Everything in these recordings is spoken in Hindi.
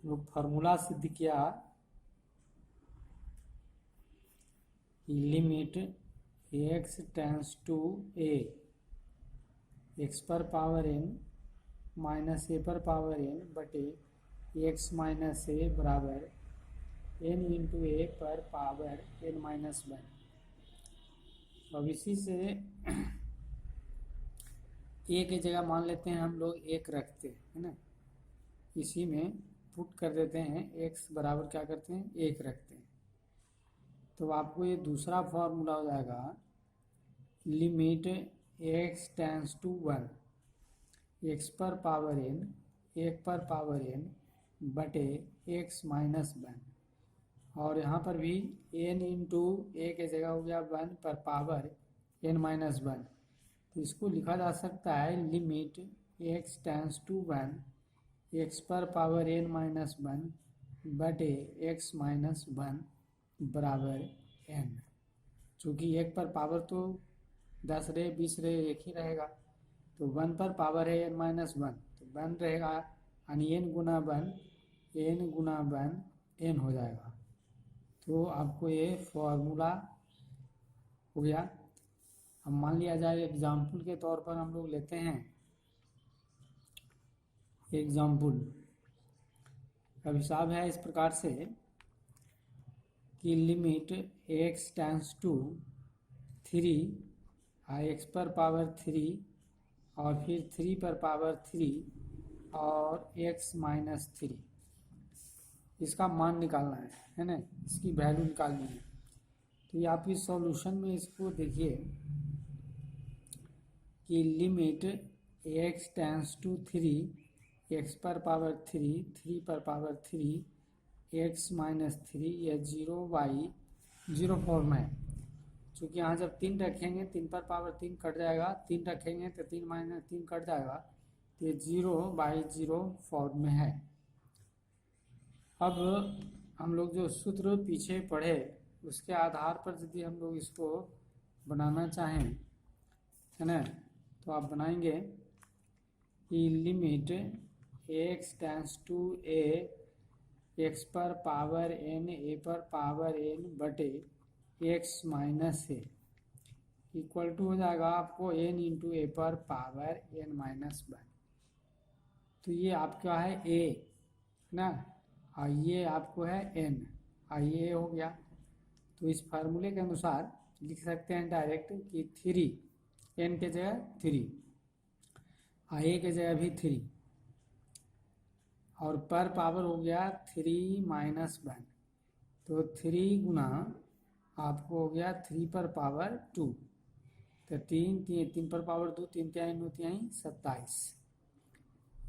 लोग फार्मूला सिद्ध किया limit x tends to a x पर पावर n माइनस ए पर पावर n बटे एक्स माइनस ए बराबर n इंटू ए पर पावर n माइनस वन। अब इसी से ए की जगह मान लेते हैं हम लोग एक रखते हैं ना, इसी में पुट कर देते हैं x बराबर क्या करते हैं एक रखते हैं। तो आपको ये दूसरा फॉर्मूला हो जाएगा limit x tends to one x पर पावर n एक पर पावर n बटे x माइनस वन। और यहाँ पर भी n इंटू ए की जगह हो गया वन पर पावर n माइनस वन। तो इसको लिखा जा सकता है limit x tends to one x पर पावर n माइनस वन बटे x माइनस वन बराबर n। चूँकि एक पर पावर तो 10 रहे 20 रहे एक ही रहेगा, तो वन पर पावर है n माइनस वन, तो वन रहेगा यानी n गुना वन n हो जाएगा। तो आपको ये फॉर्मूला हो गया। अब मान लिया जाए एग्जाम्पल के तौर पर हम लोग लेते हैं एग्जाम्पल। अब हिसाब है इस प्रकार से कि limit x tends to three x पर पावर थ्री और फिर थ्री पर पावर थ्री और x माइनस थ्री, इसका मान निकालना है ना, इसकी वैल्यू निकालनी है। तो ये आप इस सॉल्यूशन में इसको देखिए कि limit x tends to three x पर पावर थ्री थ्री पर power three x minus three, यह 0/0 फॉर्म है। चूँकि यहाँ जब तीन रखेंगे तीन पर पावर तीन कट जाएगा, तीन रखेंगे तो तीन माइनस तीन कट जाएगा, तो ये 0/0 फॉर्म में है। अब हम लोग जो सूत्र पीछे पढ़े उसके आधार पर यदि हम लोग इसको बनाना चाहें है ना, तो आप बनाएंगे कि limit x tends to a x पर पावर n ए पर पावर n बटे x minus a equal to हो जाएगा आपको n इंटू ए पर पावर n माइनस वन। तो ये आपका है a ना, और ये आपको है n, ये हो गया। तो इस फार्मूले के अनुसार लिख सकते हैं डायरेक्ट कि थ्री n के जगह थ्री ए के जगह भी थ्री और पर पावर हो गया थ्री माइनस वन। तो थ्री गुना आपको हो गया थ्री पर पावर टू, तो तीन पर पावर दो, तीन तिहाई नौ तिहाई 27।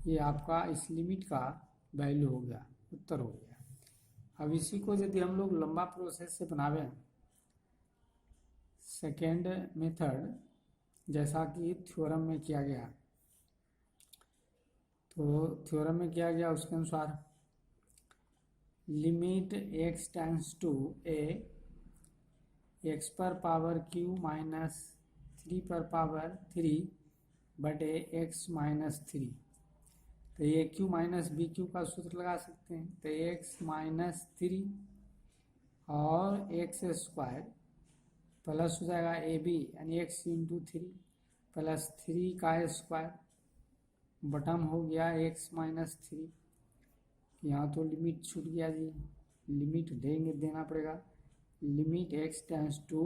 ये आपका इस लिमिट का वैल्यू हो गया, उत्तर हो गया। अब इसी को यदि हम लोग लंबा प्रोसेस से बनावे सेकेंड मेथड जैसा कि थ्योरम में किया गया, तो थ्योरम में किया गया उसके अनुसार limit x tends to a x पर पावर q माइनस थ्री पर पावर थ्री बटे x माइनस थ्री। तो ये q माइनस बी क्यू का सूत्र लगा सकते हैं। तो x माइनस थ्री और एक्स स्क्वायर प्लस हो जाएगा ए बी यानी x into three plus three का स्क्वायर बटम हो गया x माइनस थ्री। यहाँ तो लिमिट छूट गया जी, लिमिट देना पड़ेगा। लिमिट x टेंस टू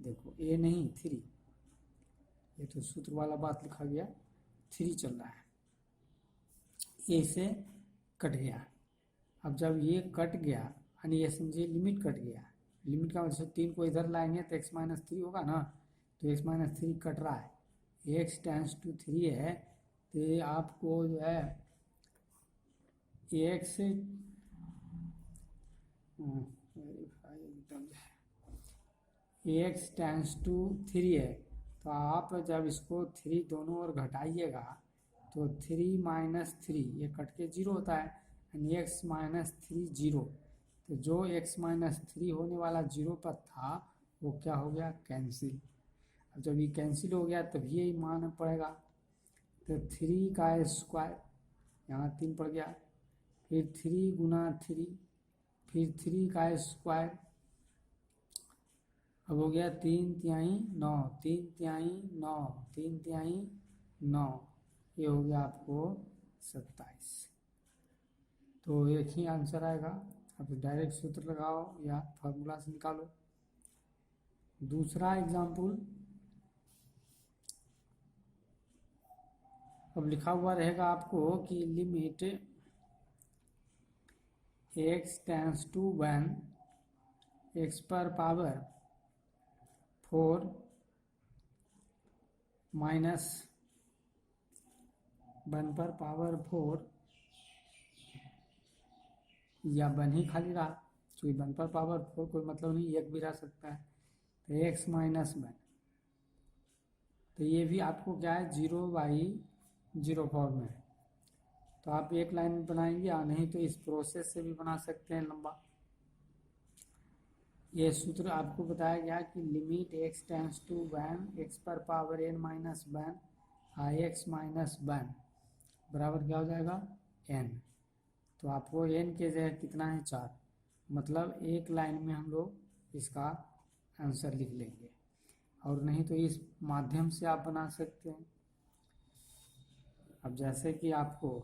देखो ए नहीं थ्री, ये तो सूत्र वाला बात लिखा गया, थ्री चल रहा है, ए से कट गया। अब जब ये कट गया यानी ये समझिए लिमिट कट गया, लिमिट का मतलब तीन को इधर लाएंगे तो x माइनस थ्री होगा ना, तो x माइनस थ्री कट रहा है, x टेंस टू थ्री है। तो ये आपको जो है x x tends to three है, तो आप जब इसको थ्री दोनों ओर घटाइएगा तो थ्री माइनस थ्री ये कट के जीरो होता है यानी एक्स माइनस थ्री जीरो। तो जो एक्स माइनस थ्री होने वाला जीरो पर था वो क्या हो गया कैंसिल। अब जब ये कैंसिल हो गया तब ये मान पड़ेगा, तो थ्री का स्क्वायर यहाँ तीन पड़ गया, फिर 3 गुना 3, फिर 3 का स्क्वायर, अब हो गया 3 तिहाई 9, 3 तिहाई 9, 3 तिहाई 9, ये हो गया आपको 27। तो एक ही आंसर आएगा। अब डायरेक्ट सूत्र लगाओ या फार्मूला से निकालो। दूसरा एग्जाम्पल, अब लिखा हुआ रहेगा आपको कि limit x tends to 1 x पर पावर 4 माइनस 1 पर पावर 4, या 1 ही खाली रहा, क्योंकि 1 पर पावर 4 कोई मतलब नहीं, एक भी रह सकता है, तो x माइनस 1। तो ये भी आपको क्या है, 0/0 फॉर्म में है। तो आप एक लाइन में बनाएंगे, या नहीं तो इस प्रोसेस से भी बना सकते हैं लंबा। ये सूत्र आपको बताया गया कि limit x tends to 1 x पर power n minus 1 x minus 1 बराबर क्या हो जाएगा, n। तो आपको n के जगह कितना है, 4, मतलब एक लाइन में हम लोग इसका आंसर लिख लेंगे, और नहीं तो इस माध्यम से आप बना सकते हैं। अब जैसे कि आपको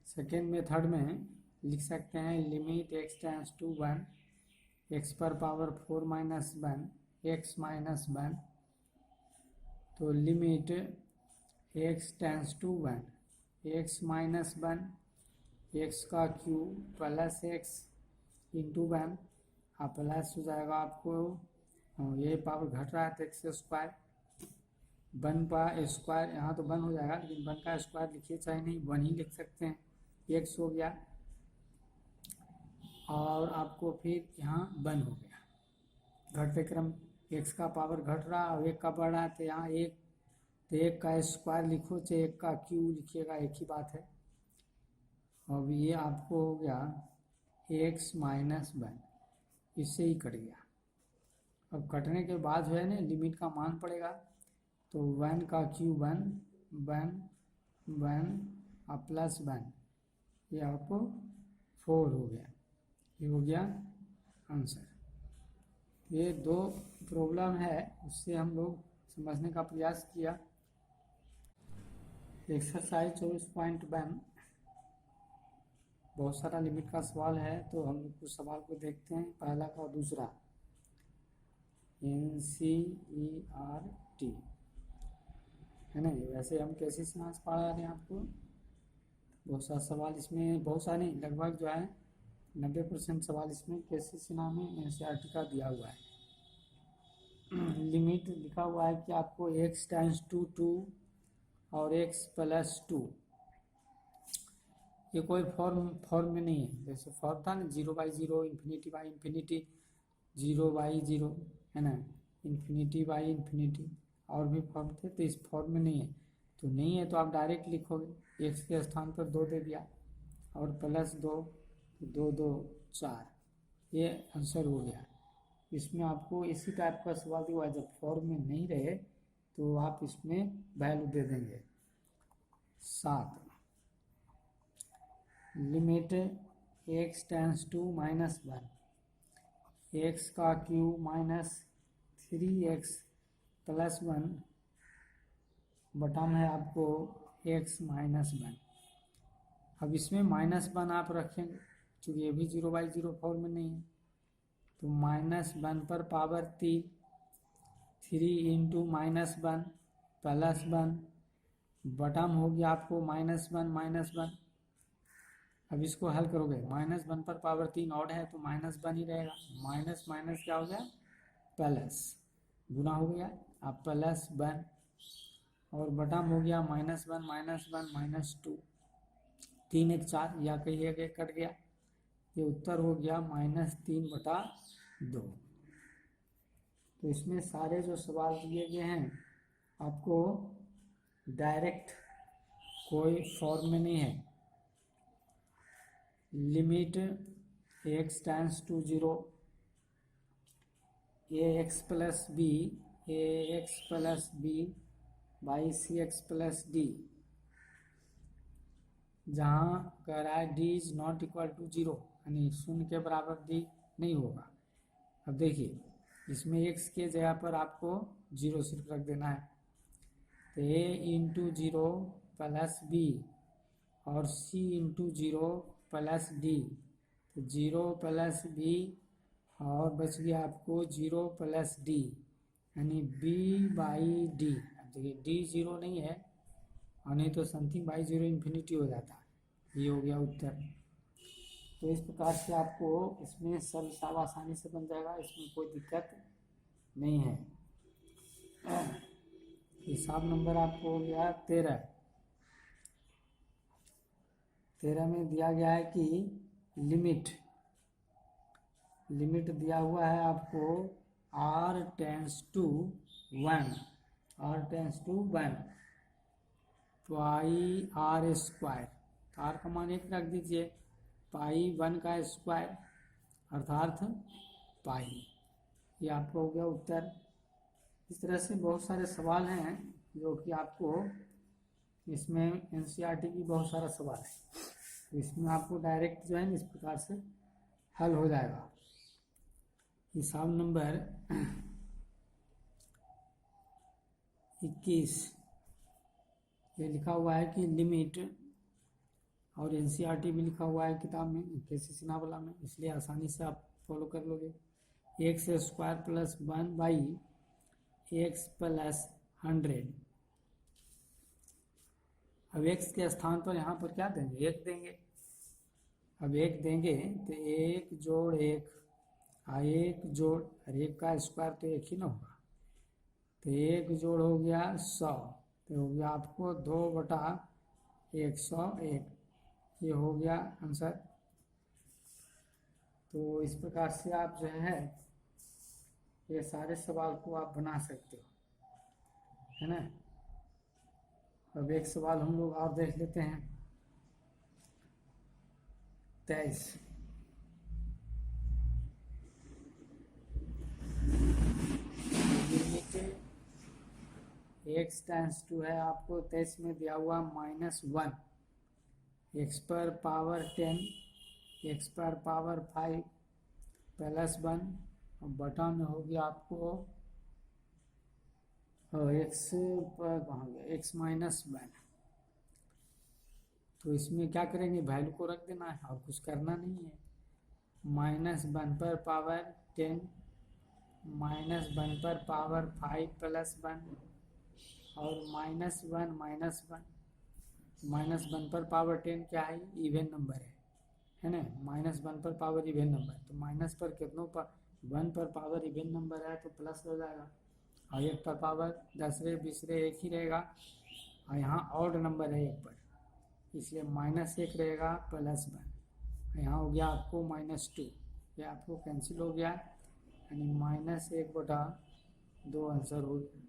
सेकेंड मेथड में लिख सकते हैं, limit x tends to 1 x पर पावर 4 माइनस 1 x माइनस 1, तो limit x tends to 1 x minus 1 x का क्यूब प्लस x इंटू 1, आप प्लस हो जाएगा आपको, ये पावर घट रहा है तो x स्क्वायर, 1 का स्क्वायर, यहाँ तो 1 हो जाएगा, लेकिन 1 का स्क्वायर लिखिए चाहे नहीं, 1 ही लिख सकते हैं, x हो गया, और आपको फिर यहाँ 1 हो गया। घटते क्रम x का पावर घट रहा और 1 का बढ़ रहा है, तो यहाँ 1, तो 1 का स्क्वायर लिखो चाहे 1 का क्यूब लिखिएगा, एक ही बात है। अब ये आपको हो गया x माइनस 1, इससे ही कट गया। अब कटने के बाद जो है ना, लिमिट का मान पड़ेगा, तो 1 का क्यूब 1 1 1 और प्लस 1, ये आपको 4 हो गया, ये हो गया आंसर। ये दो प्रॉब्लम है, उससे हम लोग समझने का प्रयास किया। एक्सरसाइज 24.1 बहुत सारा लिमिट का सवाल है, तो हम लोग कुछ सवाल को देखते हैं, पहला का दूसरा। NCERT है ना, वैसे हम कैसे सिनाज पढ़ा रहे हैं आपको, बहुत सारा सवाल इसमें, बहुत सारे नहीं, लगभग जो है 90% सवाल इसमें कैसे सिना में NCERT का दिया हुआ है। लिमिट लिखा हुआ है कि आपको x टेंस टू 2 और x प्लस 2, ये कोई फॉर्म में नहीं है। जैसे फॉर्म था ना 0/0, इन्फिनिटी/इन्फिनिटी, 0/0 है ना, इन्फिनिटी/इन्फिनिटी, और भी फॉर्म थे, तो इस फॉर्म में नहीं है। तो नहीं है तो आप डायरेक्ट लिखोगे, x के स्थान पर 2 दे दिया और प्लस 2, 2 2 4, ये आंसर हो गया। इसमें आपको इसी टाइप का सवाल दिया हुआ है, जब फॉर्म में नहीं रहे तो आप इसमें वैल्यू दे देंगे। 7, limit x tends to minus 1 x का क्यूब माइनस 3x प्लस 1 बटा में आपको x माइनस 1। अब इसमें -1 आप रखेंगे, क्योंकि ये भी 0/0 फॉर्म में नहीं है, तो -1 पर पावर 3, 3 इंटू -1 प्लस 1 बटा में हो गया आपको -1। अब इसको हल करोगे, -1 पर पावर 3 ऑड है तो -1 ही रहेगा, माइनस माइनस क्या हो गया, प्लस, गुना हो गया, अब प्लस 1 और बटा में हो गया -1 -2, 3 1 4, या कहिए कि कट गया, ये उत्तर हो गया -3/2। तो इसमें सारे जो सवाल दिए गए हैं आपको डायरेक्ट, कोई फॉर्म में नहीं है। Limit x tends to 0 ax plus b by c x plus d, जहाँ कह रहा है d is not equal to zero, यानी शून्य के बराबर डी नहीं होगा। अब देखिए इसमें एक्स के जगह पर आपको जीरो सिर्फ रख देना है, तो ए इंटू जीरो प्लस बी और सी इंटू जीरो प्लस डी, तो जीरो प्लस बी और बच गया आपको जीरो प्लस डी, यानी बी बाई डी। अब देखिए डी जीरो नहीं है और नहीं तो समथिंग बाई जीरो इन्फिनिटी हो जाता है। ये हो गया उत्तर। तो इस प्रकार से आपको इसमें सरल हिसाब आसानी से बन जाएगा, इसमें कोई दिक्कत नहीं है। हिसाब नंबर आपको हो गया 13। 13 में दिया गया है कि लिमिट दिया हुआ है आपको r tends to 1, pi r square, r का मान 1 रख दीजिए, पाई 1 का स्क्वायर अर्थात पाई। ये आपका हो गया उत्तर। इस तरह से बहुत सारे सवाल हैं जो कि आपको इसमें एनसीईआरटी की बहुत सारा सवाल है, तो इसमें आपको डायरेक्ट जो है इस प्रकार से हल हो जाएगा। हिसाब नंबर 21, ये लिखा हुआ है कि लिमिट, और एनसीईआरटी भी लिखा हुआ है किताब में केसी नावला में, इसलिए आसानी से आप फॉलो कर लोगे। X square plus 1 by x plus 100। अब एक्स के स्थान पर यहाँ पर क्या देंगे, 1 देंगे। अब 1 देंगे तो 1 जोड़ 1, 1 जोड़, और 1 का स्क्वायर तो 1 ही ना होगा, तो 1 जोड़ हो गया 100, तो हो गया आपको 2/101। ये हो गया आंसर। तो इस प्रकार से आप जो है ये सारे सवाल को आप बना सकते हो, है ना। अब एक सवाल हम लोग और देख लेते हैं। 23, एक्स टेंस टू है आपको 23 में दिया हुआ -1, एक्स पर पावर 10, एक्स पर पावर 5 प्लस 1, और बटा में हो गया आपको एक्स पर कहाँ गया, एक्स -1। तो इसमें क्या करेंगे, वैल्यू को रख देना है और कुछ करना नहीं है। -1 पर पावर 10, -1 पर पावर 5 प्लस 1, और -1 पर पावर 10 क्या है, इवन नंबर है ना। -1 पर पावर इवन नंबर, तो माइनस पर कितनों पर 1 पर पावर इवन नंबर है तो प्लस हो जाएगा, और 1 पर पावर 10रे 20रे 1 ही रहेगा, और यहाँ ऑड नंबर है 1 पर, इसलिए -1 रहेगा प्लस 1। यहाँ हो गया आपको -2, ये आपको कैंसिल हो गया, यानी -1/2 आंसर हो गया।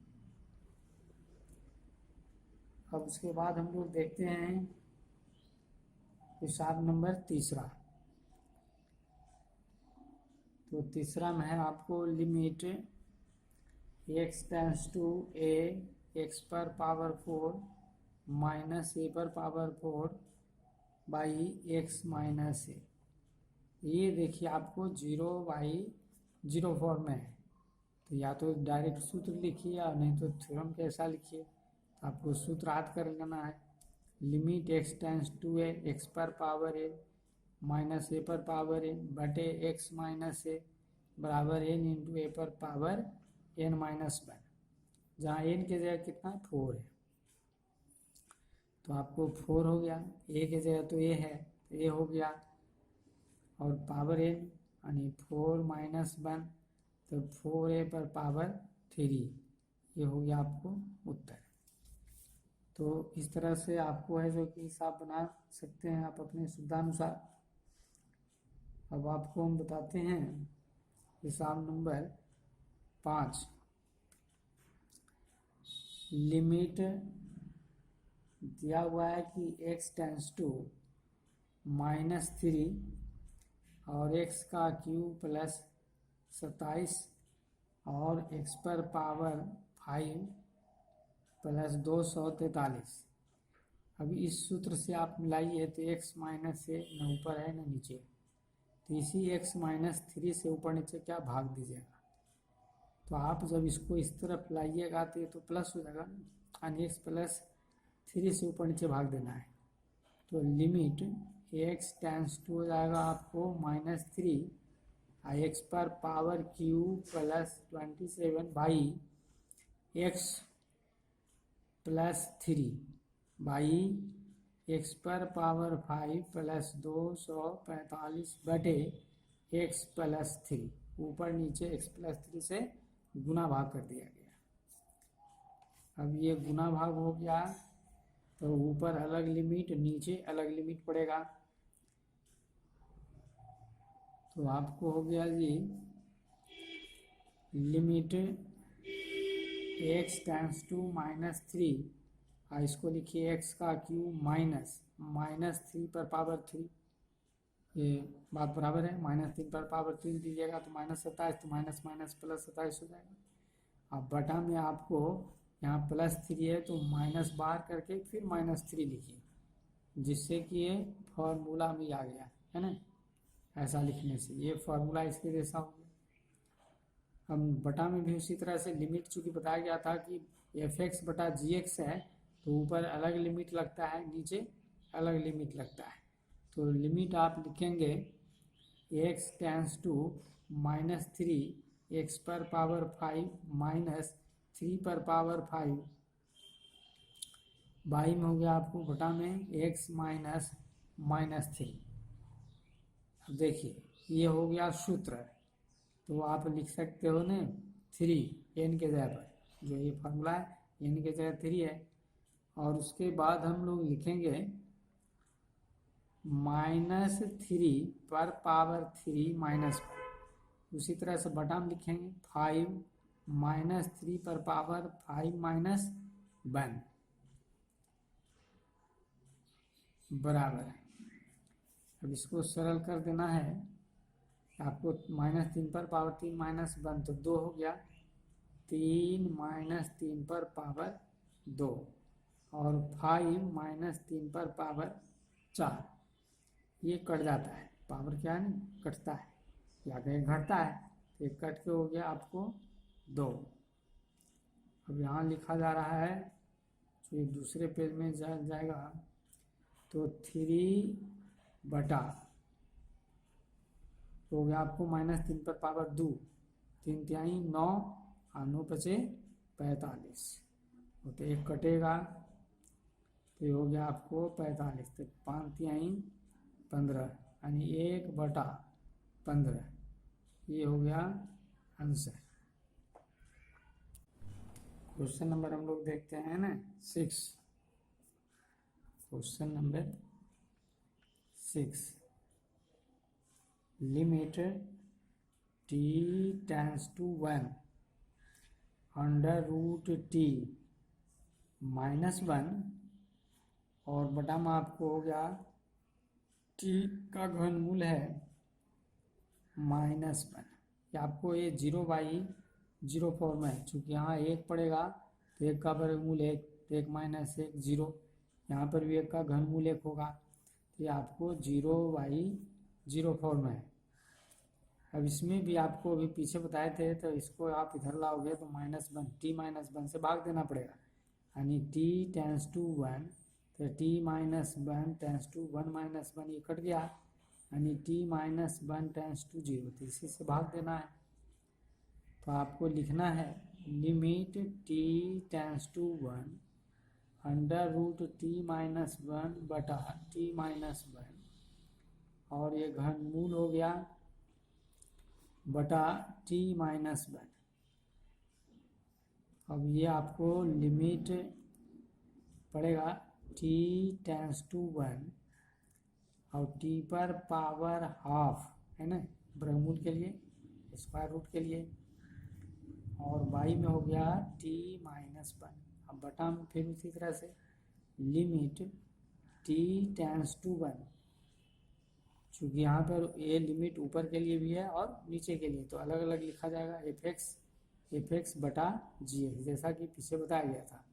अब उसके बाद हम लोग देखते हैं हिसाब नंबर 3। तो तीसरा में है आपको limit x tends to a, x पर पावर 4 माइनस ए पर power 4 by x minus a. ये देखिए आपको 0/0 फॉर्म में है, तो या तो डायरेक्ट सूत्र लिखिए या नहीं तो थ्योरम कैसा लिखिए, आपको सूत्र याद कर लेना है। Limit x tends to a, x पर पावर ए माइनस ए पर पावर ए बटे एक्स माइनस ए बराबर एन इंटू ए पर पावर n-1, जहाँ n के जगह कितना 4 है, तो आपको 4 हो गया, ए के जगह तो ए है तो ए हो गया, और पावर n यानी 4 - 1 तो 4a पर पावर 3, ये हो गया आपको उत्तर। तो इस तरह से आपको है जो कि हिसाब बना सकते हैं आप अपने सुविधानुसार। अब आपको हम बताते हैं हिसाब नंबर 5। लिमिट दिया हुआ है कि x टेंस टू -3 और x का क्यूब प्लस 27 और x पर पावर 5 प्लस 243। अब इस सूत्र से आप मिलाइए तो x माइनस से न ऊपर है न नीचे, तो इसी x माइनस 3 से ऊपर नीचे क्या भाग दीजिएगा। तो आप जब इसको इस तरफ लाइएगा तो ये तो प्लस हो जाएगा यानी x प्लस 3 से ऊपर नीचे भाग देना है। तो लिमिट x टेंस टू हो जाएगा आपको -3 x पर power Q plus 27 by x plus 3 by x पर पावर 5 प्लस 245 बटे x प्लस 3, ऊपर नीचे x प्लस 3 से गुना भाग कर दिया गया। अब ये गुना भाग हो गया तो ऊपर अलग लिमिट नीचे अलग लिमिट पड़ेगा। तो आपको हो गया जी लिमिट x टेंस टू -3, इसको लिखिए x का क्यूब -3 पर पावर 3, ये बात बराबर है। -3 पर पावर 3 दीजिएगा तो -27, तो माइनस माइनस प्लस 27 हो जाएगा। अब बटा में आपको यहाँ +3 है तो माइनस बाहर करके फिर -3 लिखिए, जिससे कि ये फॉर्मूला में आ गया है ना। ऐसा लिखने से ये फॉर्मूला इसके जैसा हो गया। हम बटा में भी उसी तरह से लिमिट, चूँकि बताया गया था कि f(x) बटा gx है तो ऊपर अलग लिमिट लगता है नीचे अलग लिमिट लगता है। तो लिमिट आप लिखेंगे x टेंस टू -3 x पर पावर 5 माइनस 3 पर पावर 5 बाई में हो गया आपको बटा में x माइनस -3। अब देखिए ये हो गया सूत्र, तो आप लिख सकते हो ना 3 n के जगह पर, जो ये फार्मूला है n के जगह 3 है। और उसके बाद हम लोग लिखेंगे -3 पर पावर 3 माइनस 1, उसी तरह से बटा में लिखेंगे 5 -3 पर पावर 5 माइनस 1 बराबर है। अब इसको सरल कर देना है आपको, -3 पर पावर 3 माइनस 1 तो 2 हो गया, 3 -3 पर पावर 2 और 5 -3 पर पावर 4, ये कट जाता है। पावर क्या है ना, कटता है या कहीं घटता है, तो ये कट के हो गया आपको 2। अब यहाँ लिखा जा रहा है तो ये दूसरे पेज में जाएगा तो 3 बटा तो हो गया आपको -3 पर पावर 2, 3 तिहाई 9 और 9 बचे 45, तो एक कटेगा तो ये हो गया आपको 45, तो 5 तिहाई 15 यानी 1/15, ये हो गया आंसर। क्वेश्चन नंबर हम लोग देखते हैं ना 6। Question number 6, limit t tends to 1 √t -1 और बटा में आपको हो गया t का घनमूल है -1। या आपको ये 0/0 फॉर्म है, चूँकि यहाँ 1 पड़ेगा तो 1 का वर्गमूल 1, तो 1 - 1 0, यहाँ पर भी 1 का घनमूल 1 होगा, तो ये आपको 0/0 फॉर्म है। अब इसमें भी आपको अभी पीछे बताए थे, तो इसको आप इधर लाओगे तो -1 t -1 से भाग देना पड़ेगा, यानी t टेंस टू 1, तो t -1 टेंस टू 1 -1 ये कट गया, यानी t -1 टेंस टू 0, तो इसी से भाग देना है। तो आपको लिखना है limit t tends to 1 √t -1 बटा t -1 और ये घनमूल हो गया बटा t -1। अब ये आपको लिमिट पड़ेगा t टेंस टू 1 और t पर पावर हाफ है ना, वर्गमूल के लिए, स्क्वायर रूट के लिए, और बाई में हो गया t -1। अब बटा में फिर उसी तरह से लिमिट t टेंस टू 1, चूँकि यहाँ पर ये लिमिट ऊपर के लिए भी है और नीचे के लिए, तो अलग अलग लिखा जाएगा f(x) बटा gx, जैसा कि पीछे बताया गया था।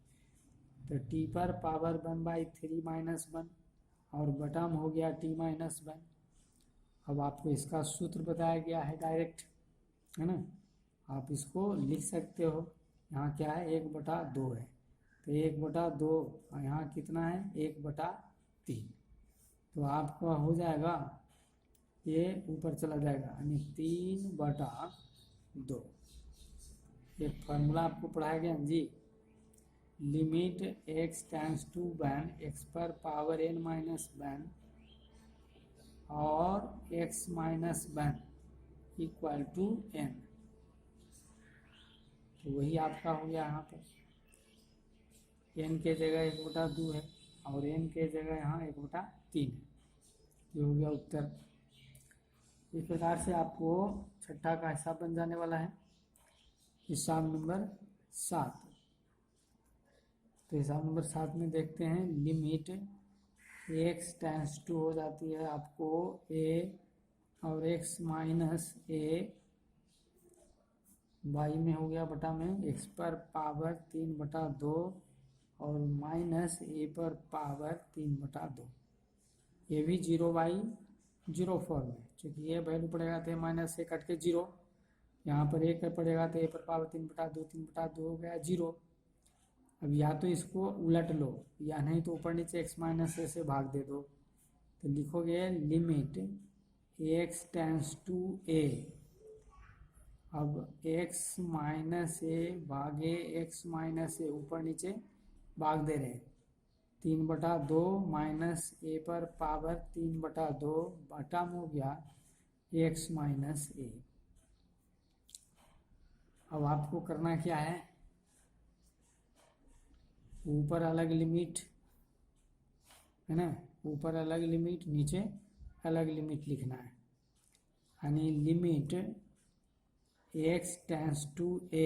तो टी पर पावर 1/3 माइनस 1 और बटा में हो गया टी माइनस 1। अब आपको इसका सूत्र बताया गया है डायरेक्ट, है ना, आप इसको लिख सकते हो। यहाँ क्या है, 1/2 है, तो 1/2 और यहाँ कितना है 1/3, तो आपका हो जाएगा ये ऊपर चला जाएगा यानी 3/2। एक फार्मूला आपको पढ़ाया गया जी, limit x tends to one x पर पावर n माइनस वन और x minus one equal to n। तो वही आपका हो गया यहाँ पर, n के जगह 1/2 है और n के जगह यहाँ 1/3 है। ये हो गया उत्तर। इस प्रकार से आपको छठा का हिसाब बन जाने वाला है। हिसाब नंबर 7, तो हिसाब नंबर 7 में देखते हैं, लिमिट x टेंड्स टू हो जाती है आपको a और x माइनस a y में हो गया बटा में x पर पावर 3/2 और माइनस a पर पावर 3/2। ये भी 0/0 फॉर्म है, क्योंकि ये वैल्यू पड़ेगा तो माइनस से कट के 0, यहाँ पर एक पड़ेगा तो a पर पावर 3/2, 3/2 हो गया 0। अब या तो इसको उलट लो या नहीं तो ऊपर नीचे x माइनस ए से भाग दे दो, तो लिखोगे limit x tends to a। अब x माइनस ए भागे x माइनस ए, ऊपर नीचे भाग दे रहे हैं, 3/2 माइनस ए पर पावर 3/2 बटा में हो गया x माइनस ए। अब आपको करना क्या है, ऊपर अलग लिमिट है ना, ऊपर अलग लिमिट नीचे अलग लिमिट लिखना है, यानी limit x tends to a,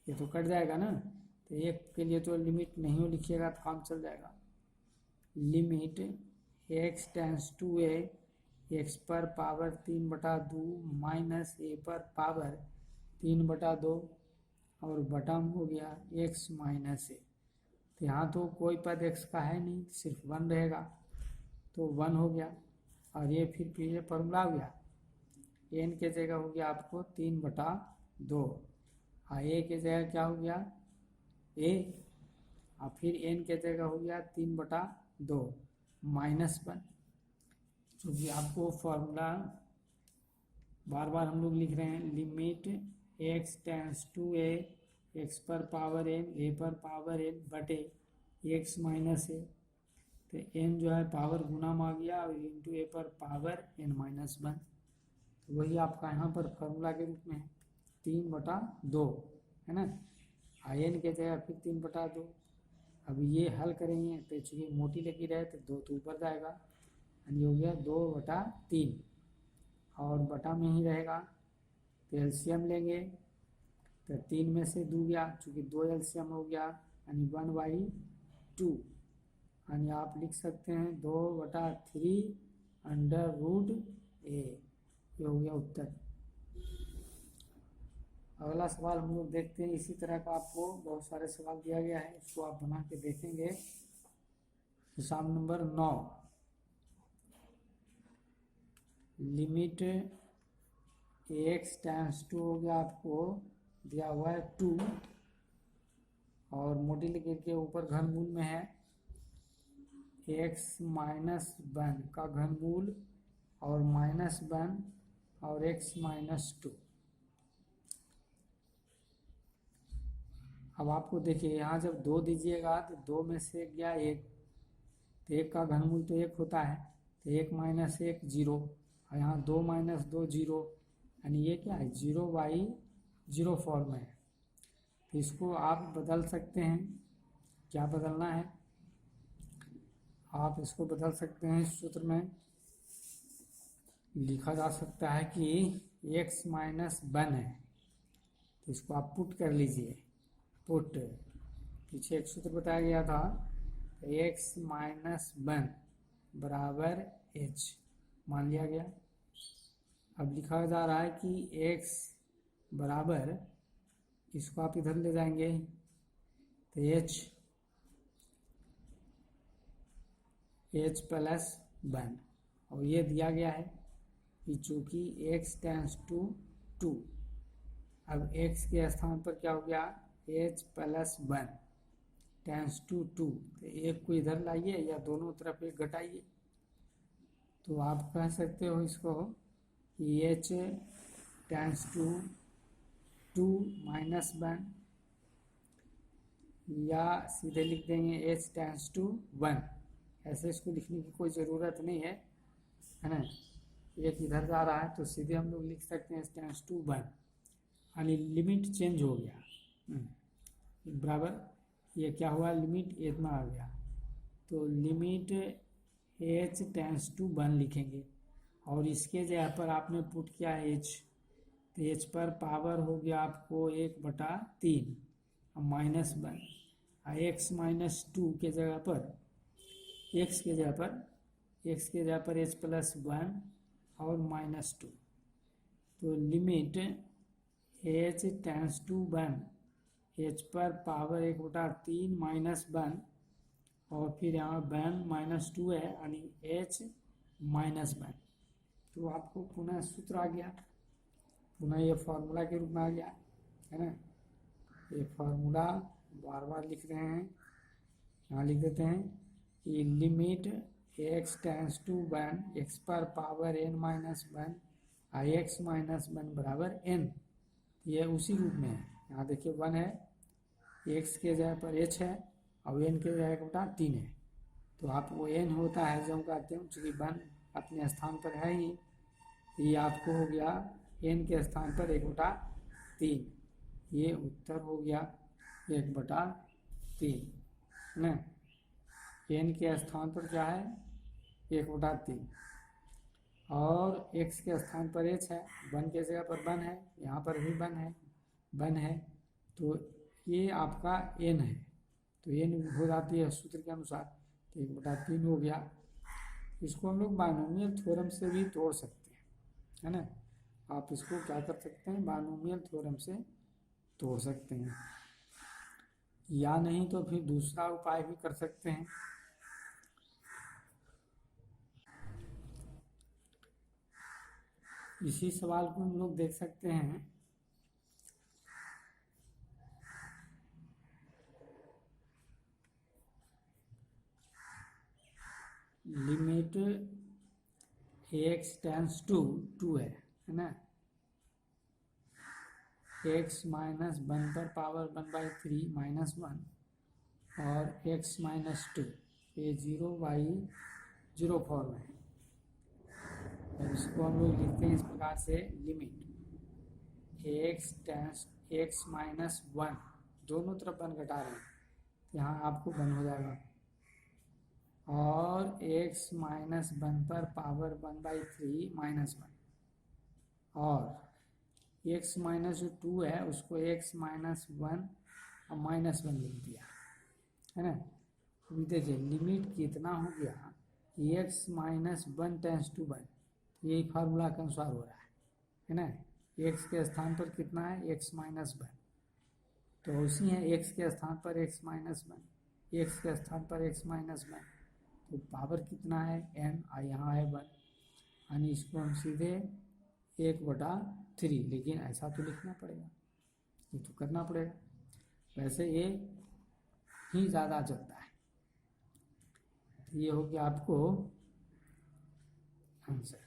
ये तो कट जाएगा ना, तो एक के लिए तो लिमिट नहीं लिखिएगा तो काम चल जाएगा। Limit x tends to a x पर पावर 3/2 माइनस a पर पावर 3/2 और बटा में हो गया x माइनस ए। तो यहाँ तो कोई पद x का है नहीं, सिर्फ 1 रहेगा, तो 1 हो गया। और ये फिर ये फॉर्मूला हो गया, n के जगह हो गया आपको 3/2 और a के जगह क्या हो गया a, और फिर n के जगह हो गया 3/2 माइनस 1। क्योंकि आपको फॉर्मूला बार बार हम लोग लिख रहे हैं, limit x tends to a x पर पावर n a पर पावर n बटे x माइनस ए, तो n जो है पावर गुना में आ गया और इंटू a पर पावर n माइनस 1। तो वही आपका यहाँ पर फॉर्मूला के रूप में है 3/2, है ना, n के जगह फिर 3/2। अब ये हल करेंगे तो चूँकि मोटी लगी रहे तो 2 तो ऊपर जाएगा, यानी हो गया 2/3 और बटा में ही रहेगा, तो एलसीएम लेंगे तो 3 में से 2 गया, चूँकि 2 एलसीएम हो गया यानी 1/2, यानी आप लिख सकते हैं 2/3 √a। ये हो गया उत्तर। अगला सवाल हम लोग देखते हैं, इसी तरह का आपको बहुत सारे सवाल दिया गया है, इसको आप बना के देखेंगे। हिसाब number 9, limit x tends to हो गया आपको दिया हुआ है 2 और मोटी लिख के ऊपर घनमूल में है x माइनस 1 का घनमूल और माइनस 1 और x माइनस 2। अब आपको देखिए यहाँ जब 2 दीजिएगा तो 2 में से गया 1, तो 1 का घनमूल तो 1 होता है, तो 1 माइनस 1 0 और यहाँ 2 माइनस 2 0, यानी ये क्या है 0/0 फॉर्म है। तो इसको आप बदल सकते हैं, क्या बदलना है, आप इसको बदल सकते हैं, इस सूत्र में लिखा जा सकता है कि x माइनस 1 है, तो इसको आप पुट कर लीजिए, पुट, पीछे एक सूत्र बताया गया था, x माइनस 1 बराबर h मान लिया गया। अब लिखा जा रहा है कि x बराबर, इसको आप इधर ले जाएंगे तो h h प्लस 1, और ये दिया गया है कि चूँकि x टेंस टू 2, अब x के स्थान पर क्या हो गया h प्लस 1 टेंस टू 2, तो एक को इधर लाइए या दोनों तरफ एक घटाइए, तो आप कह सकते हो इसको कि h टेंस टू 2 माइनस 1, या सीधे लिख देंगे h टेंस टू 1। ऐसे इसको लिखने की कोई ज़रूरत नहीं है, है ना। एक इधर जा रहा है तो सीधे हम लोग लिख सकते हैं h टेंस टू 1, यानी लिमिट चेंज हो गया। बराबर ये क्या हुआ, लिमिट इतना आ गया, तो लिमिट h टेंस टू 1 लिखेंगे, और इसके जगह पर आपने पुट किया h, तो h पर पावर हो गया आपको 1/3 माइनस 1, x माइनस 2 के जगह पर x के जगह पर h प्लस 1 और माइनस 2, तो limit h tends to 1, h पर पावर 1/3 माइनस 1, और फिर यहाँ 1 माइनस 2 है यानी h माइनस 1, तो आपको पुनः सूत्र आ गया, पुनः ये फॉर्मूला के रूप में आ गया, है ना। ये फार्मूला बार बार लिख रहे हैं, यहाँ लिख देते हैं कि limit x tends to 1, x पर power n minus 1 x minus 1 बराबर n, ये उसी रूप में है। यहाँ देखिए 1 है, x के जगह पर h है और n के जगह 3 है, तो आप वो n होता है जो कहते हैं, चूँकि 1 अपने स्थान पर है ही, ये आपको हो गया n के स्थान पर 1/3, ये उत्तर हो गया 1/3 ना। n के स्थान पर क्या है 1/3, और x के स्थान पर h है, 1 के जगह पर 1 है, यहाँ पर भी 1 है, तो ये आपका n है, तो n हो जाती है सूत्र के अनुसार, तो 1/3 हो गया। इसको हम लोग बाइनोमियल थ्योरम से भी तोड़ सकते हैं, है ना। आप इसको क्या कर सकते हैं, बाइनोमियल थ्योरम से तोड़ सकते हैं, या नहीं तो फिर दूसरा उपाय भी कर सकते हैं। इसी सवाल को हम लोग देख सकते हैं, लिमिट x टेंस टू 2 है ना, x माइनस 1 पर पावर 1/3 माइनस 1, और x माइनस 2, ये 0/0 फॉर्म है। अब इसको हम लोग लिखते हैं इस प्रकार से, लिमिट x माइनस 1, दोनों तरफ 1 घटा रहे हैं, यहाँ आपको 1 हो जाएगा, और x माइनस 1 पर पावर 1/3 माइनस 1, और x माइनस जो 2 है उसको x माइनस 1 और माइनस 1 लिख दिया, है ना। देखिए लिमिट कितना हो गया, x माइनस 1 टेंस टू 1, यही फार्मूला के अनुसार हो रहा है ना। x के स्थान पर कितना है x माइनस 1, तो उसी है x के स्थान पर x माइनस 1, x के स्थान पर x माइनस 1, तो पावर कितना है n, यहाँ है 1, यानी इसको हम सीधे 1/3, लेकिन ऐसा तो लिखना पड़ेगा, ये तो करना पड़ेगा, वैसे ये ही ज़्यादा चलता है। ये हो गया आपको आंसर।